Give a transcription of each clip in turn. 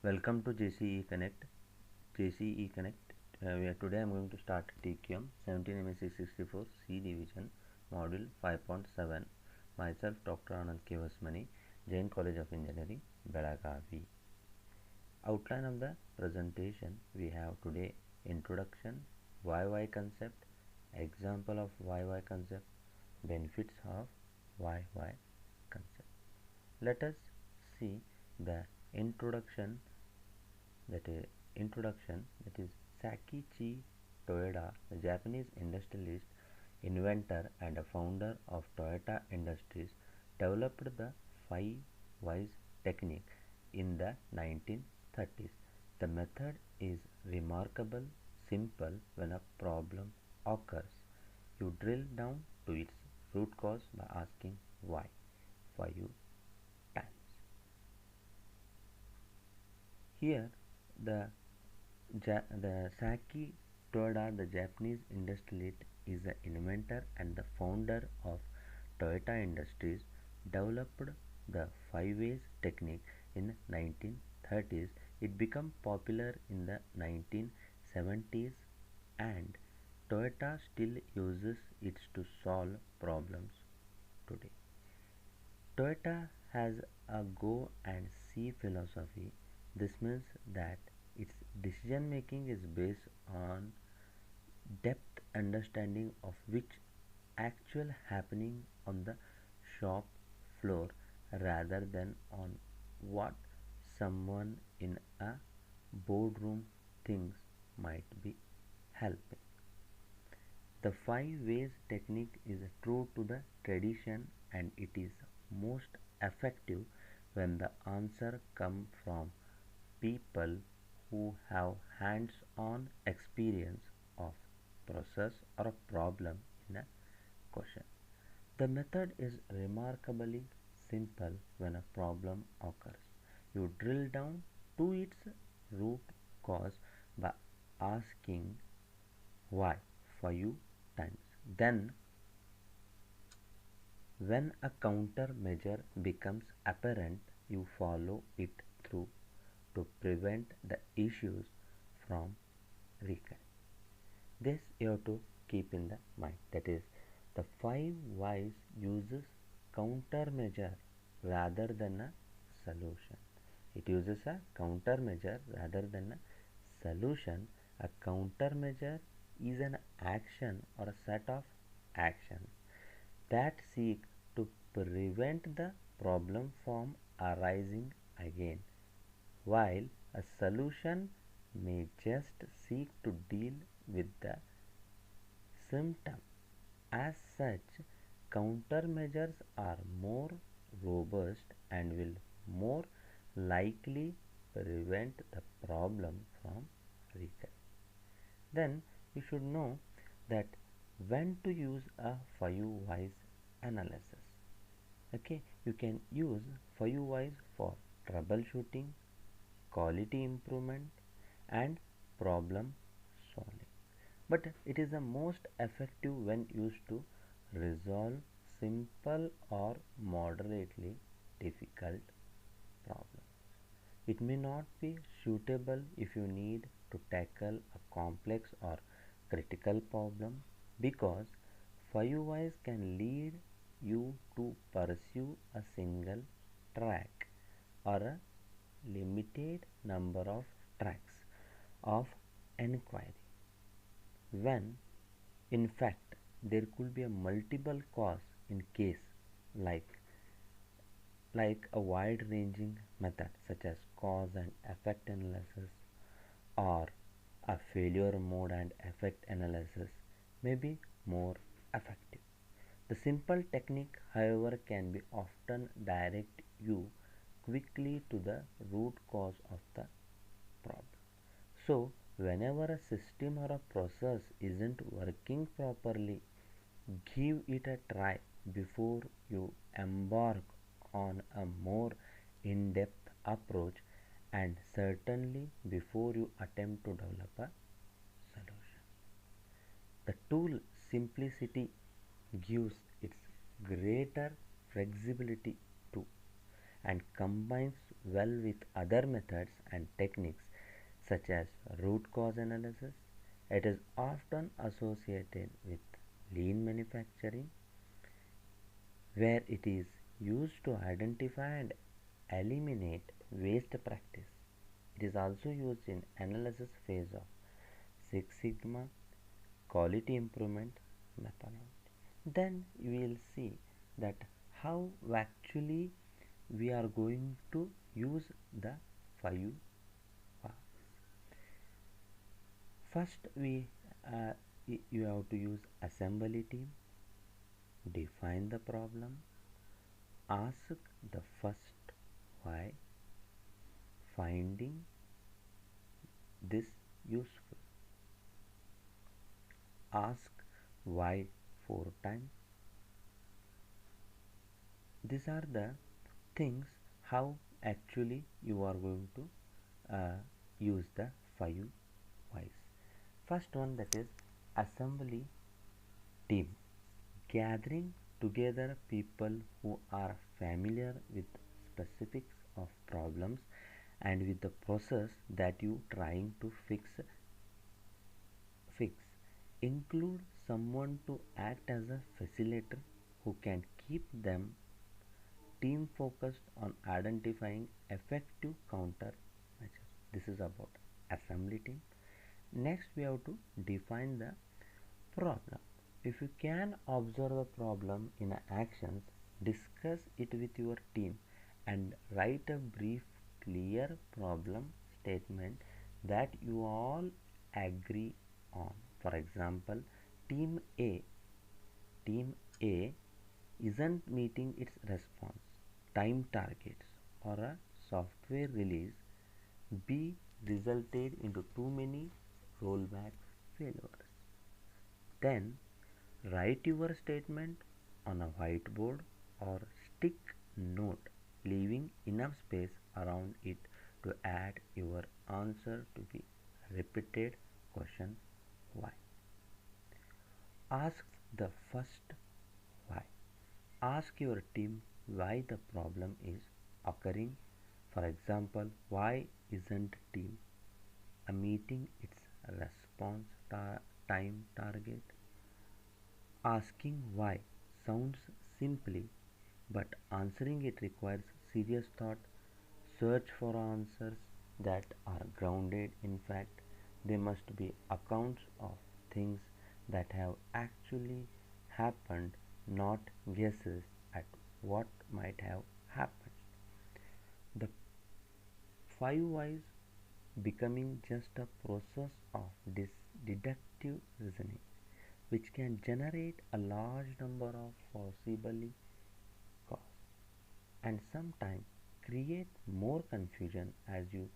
Welcome to Jce Connect. Jce Connect. Today I'm going to start TQM 17ME664 C Division Module 5.7. Myself, Dr. Anand K. Vasmani, Jain College of Engineering, Belagavi. Outline of the presentation we have today: introduction, YY concept, example of YY concept, benefits of YY concept. Let us see the introduction that is Sakichi Toyoda, the Japanese industrialist, inventor and a founder of Toyota Industries, developed the five whys technique in the 1930s. The method is remarkable simple when a problem occurs. You drill down to its root cause by asking why 5 times. Here the Saki Toyoda, the Japanese industrialist, is the inventor and the founder of Toyota Industries, developed the five ways technique in 1930s. It became popular in the 1970s and Toyota still uses it to solve problems today. Toyota has a go and see philosophy. This means that its decision making is based on depth understanding of which actual happening on the shop floor rather than on what someone in a boardroom thinks might be helping. The five ways technique is true to the tradition and it is most effective when the answer comes from people who have hands-on experience of process or a problem in a question. The method is remarkably simple when a problem occurs. You drill down to its root cause by asking why 5 times. Then, when a countermeasure becomes apparent, you follow it through to prevent the issues from recurring. This you have to keep in the mind. That is, the five whys uses countermeasure rather than a solution. It uses a countermeasure rather than a solution. A countermeasure is an action or a set of actions that seek to prevent the problem from arising again, while a solution may just seek to deal with the symptom. As such, countermeasures are more robust and will more likely prevent the problem from recurring. Then you should know that when to use a five whys analysis. Okay, you can use five whys for troubleshooting, quality improvement and problem solving, but it is the most effective when used to resolve simple or moderately difficult problems. It may not be suitable if you need to tackle a complex or critical problem because Firewise can lead you to pursue a single track or a limited number of tracks of inquiry when in fact there could be a multiple cause in case like a wide ranging method such as cause and effect analysis or a failure mode and effect analysis may be more effective. The simple technique, however, can be often direct you quickly to the root cause of the problem. So, whenever a system or a process isn't working properly, give it a try before you embark on a more in depth approach, and certainly before you attempt to develop a solution. The tool simplicity gives its greater flexibility too. and combines well with other methods and techniques such as root cause analysis. It is often associated with lean manufacturing, where it is used to identify and eliminate waste practice. It is also used in analysis phase of Six Sigma quality improvement methodology. Then you will see that how actually we are going to use the 5 Rs. First, you have to use assembly team, define the problem, ask the first why, finding this useful, ask why 4 times. These are the things how actually you are going to use the 5 whys. First one, that is assembly team, gathering together people who are familiar with specifics of problems and with the process that you trying to fix. Include someone to act as a facilitator who can keep them team focused on identifying effective counter measures. This is about assembly team. Next, we have to define the problem. If you can observe the problem in actions, discuss it with your team and write a brief, clear problem statement that you all agree on. For example, team A team A isn't meeting its response time targets, or a software release B resulted into too many rollback failures. Then write your statement on a whiteboard or stick note, leaving enough space around it to add your answer to be repeated question why. Ask the first why. Ask your team why the problem is occurring. For example, why isn't team meeting its response time target? Asking why sounds simply, but answering it requires serious thought. Search for answers that are grounded in fact. They must be accounts of things that have actually happened, not guesses at what might have happened. The 5 whys becoming just a process of this deductive reasoning, which can generate a large number of possibly cause and sometimes create more confusion as you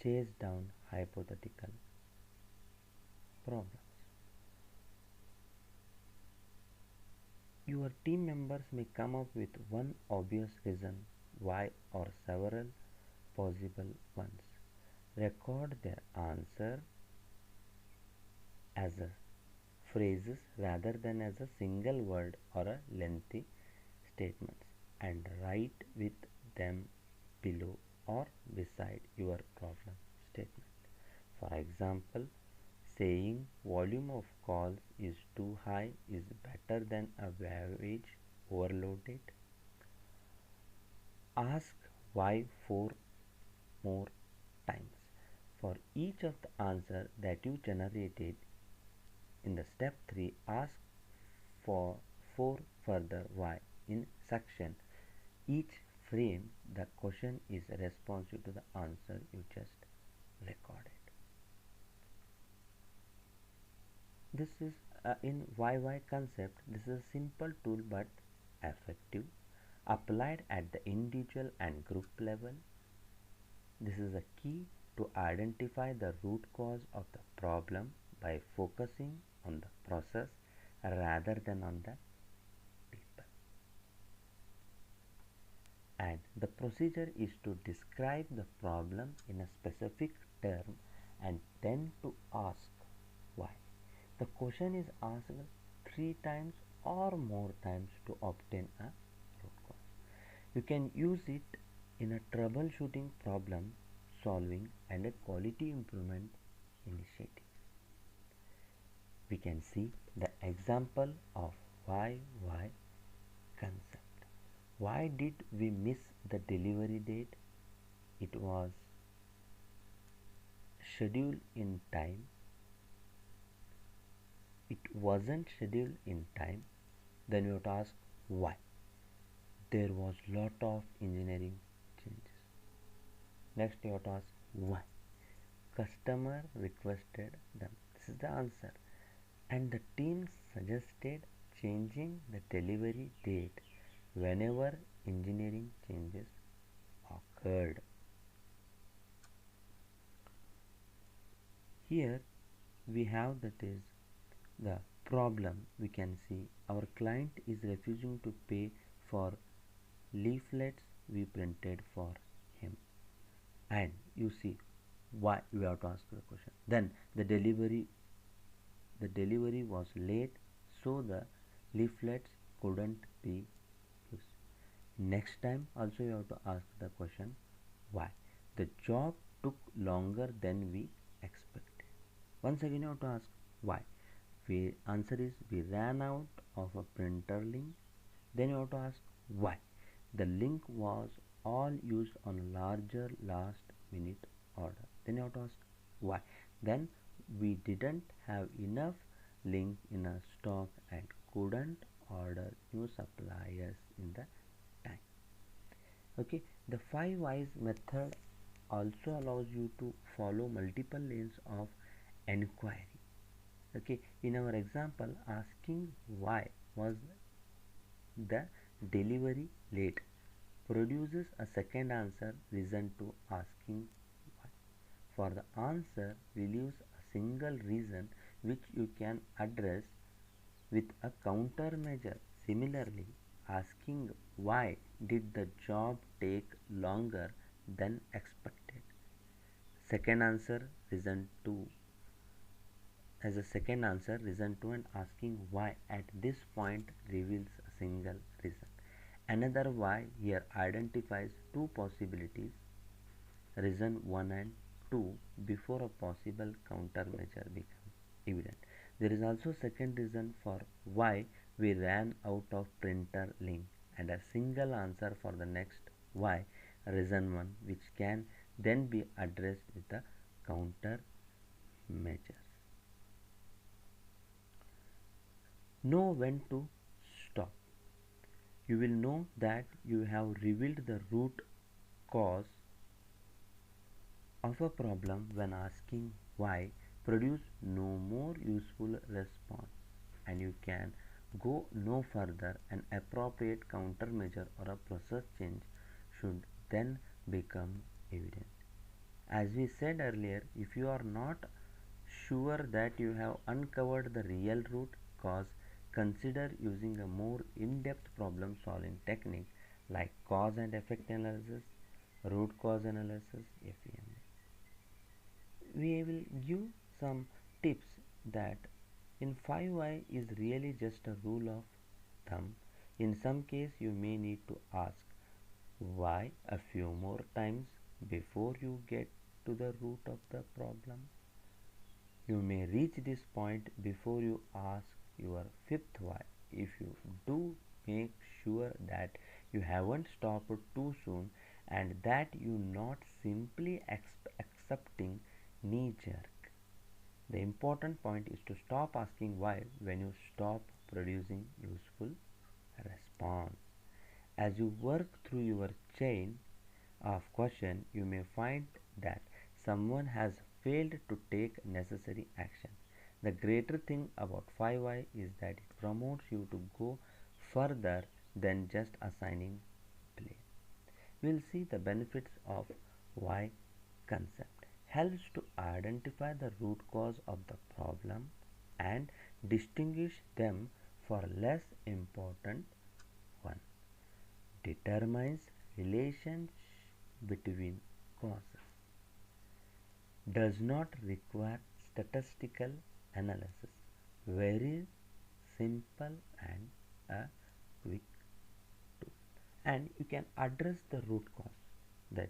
chase down hypothetical problems. Your team members may come up with one obvious reason why or several possible ones. Record their answer as a phrases rather than as a single word or a lengthy statements, and write with them below or beside your problem statement. For example, saying volume of calls is too high is better than a average overloaded. Ask why 4 more times. For each of the answer that you generated in the step 3, ask for 4 further why. In section each frame, the question is responsive to the answer you just recorded. This is in YY concept. This is a simple tool but effective, applied at the individual and group level. This is a key to identify the root cause of the problem by focusing on the process rather than on the people. And the procedure is to describe the problem in a specific term and then to ask why. The question is asked 3 times or more times to obtain a root cause. You can use it in a troubleshooting, problem solving, and a quality improvement initiative. We can see the example of why concept. Why did we miss the delivery date? It was scheduled in time. It wasn't scheduled in time. Then you have to ask why. There was lot of engineering changes. Next you have to ask why. Customer requested them. This is the answer. And the team suggested changing the delivery date whenever engineering changes occurred. Here we have that is the problem. We can see our client is refusing to pay for leaflets we printed for him, and you see why. We have to ask the question. Then the delivery was late, so the leaflets couldn't be used. Next time also you have to ask the question why. The job took longer than we expected. Once again you have to ask why. The answer is we ran out of a printer link. Then you have to ask why. The link was all used on a larger last minute order. Then you have to ask why. Then we didn't have enough link in our stock and couldn't order new suppliers in the time. Okay, the 5 whys method also allows you to follow multiple lanes of enquiry. Okay, in our example, asking why was the delivery late produces a second answer, reason to asking why. For the answer relieves a single reason which you can address with a countermeasure. Similarly, asking why did the job take longer than expected, second answer reason to as a second answer reason to, and asking why at this point reveals a single reason. Another why here identifies two possibilities, reason 1 and 2, before a possible countermeasure becomes evident. There is also second reason for why we ran out of printer link, and a single answer for the next why, reason 1, which can then be addressed with a counter measure. Know when to stop. You will know that you have revealed the root cause of a problem when asking why produce no more useful response, and you can go no further. An appropriate countermeasure or a process change should then become evident. As we said earlier, if you are not sure that you have uncovered the real root cause, consider using a more in-depth problem solving technique like cause and effect analysis, root cause analysis, FEM. We will give some tips that in 5 why is really just a rule of thumb. In some case you may need to ask why a few more times before you get to the root of the problem. You may reach this point before you ask your fifth why. If you do, make sure that you haven't stopped too soon and that you not simply accepting knee jerk. The important point is to stop asking why when you stop producing useful response. As you work through your chain of question, you may find that someone has failed to take necessary action. The greater thing about 5 why is that it promotes you to go further than just assigning blame. We'll see the benefits of why concept. Helps to identify the root cause of the problem and distinguish them for less important one. Determines relationship between causes. Does not require statistical analysis. Very simple and a quick tool. And you can address the root cause. that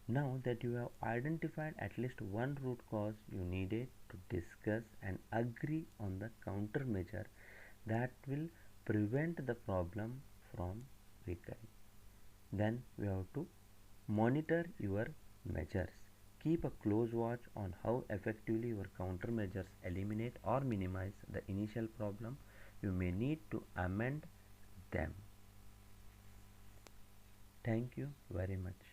now that you have identified at least one root cause, you needed to discuss and agree on the countermeasure that will prevent the problem from recurring. Then we have to monitor your measures. Keep a close watch on how effectively your countermeasures eliminate or minimize the initial problem. You may need to amend them. Thank you very much.